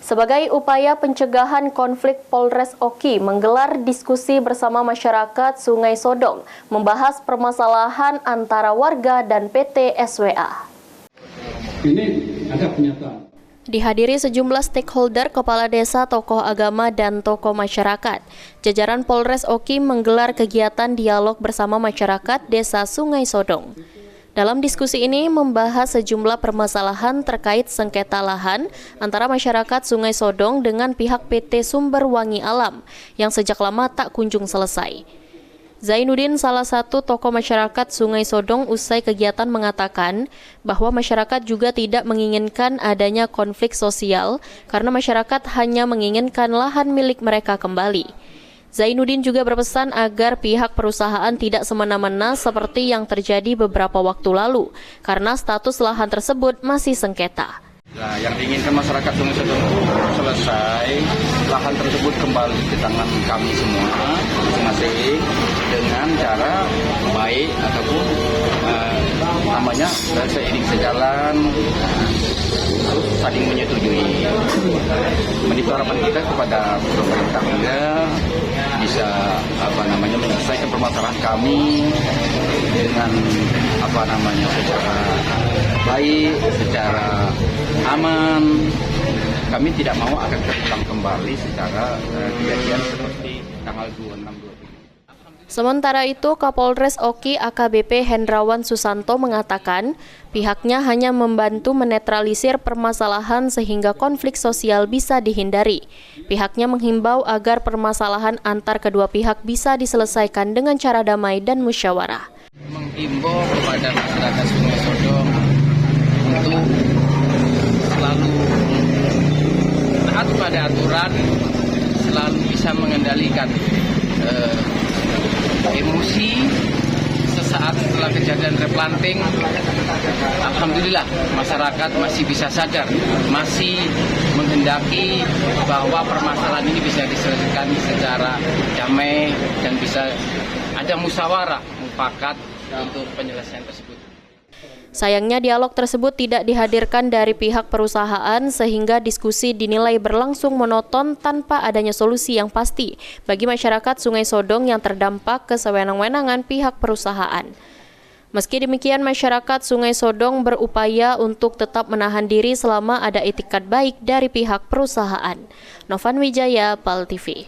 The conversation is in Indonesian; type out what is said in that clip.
Sebagai upaya pencegahan konflik, Polres Oki menggelar diskusi bersama masyarakat Sungai Sodong, membahas permasalahan antara warga dan PT SWA. Ini ada pernyataan. Dihadiri sejumlah stakeholder, kepala desa, tokoh agama, dan tokoh masyarakat. Jajaran Polres Oki menggelar kegiatan dialog bersama masyarakat Desa Sungai Sodong. Dalam diskusi ini membahas sejumlah permasalahan terkait sengketa lahan antara masyarakat Sungai Sodong dengan pihak PT Sumber Wangi Alam yang sejak lama tak kunjung selesai. Zainuddin, salah satu tokoh masyarakat Sungai Sodong, usai kegiatan mengatakan bahwa masyarakat juga tidak menginginkan adanya konflik sosial karena masyarakat hanya menginginkan lahan milik mereka kembali. Zainuddin juga berpesan agar pihak perusahaan tidak semena-mena seperti yang terjadi beberapa waktu lalu karena status lahan tersebut masih sengketa. Nah, yang diinginkan masyarakat Sungai Sodong itu selesai, lahan tersebut kembali ke tangan kami semua masing-masing dengan cara baik ataupun namanya seiring sejalan, terus saling menyetujui. Itu harapan kita kepada pemerintah juga bisa menyelesaikan permasalahan kami dengan secara baik, secara aman. Kami tidak mau akan terulang kembali secara kejadian seperti tanggal 26-27. Sementara itu, Kapolres Oki AKBP Hendrawan Susanto mengatakan pihaknya hanya membantu menetralisir permasalahan sehingga konflik sosial bisa dihindari. Pihaknya menghimbau agar permasalahan antar kedua pihak bisa diselesaikan dengan cara damai dan musyawarah. Menghimbau kepada masyarakat Sungai Sodong untuk selalu taat pada aturan, selalu bisa mengendalikan emosi sesaat setelah kejadian replanting. Alhamdulillah masyarakat masih bisa sadar, masih menghendaki bahwa permasalahan ini bisa diselesaikan secara damai dan bisa ada musyawarah mufakat untuk penyelesaian tersebut. Sayangnya dialog tersebut tidak dihadirkan dari pihak perusahaan sehingga diskusi dinilai berlangsung monoton tanpa adanya solusi yang pasti bagi masyarakat Sungai Sodong yang terdampak kesewenang-wenangan pihak perusahaan. Meski demikian, masyarakat Sungai Sodong berupaya untuk tetap menahan diri selama ada itikat baik dari pihak perusahaan. Novan Wijaya, PAL TV.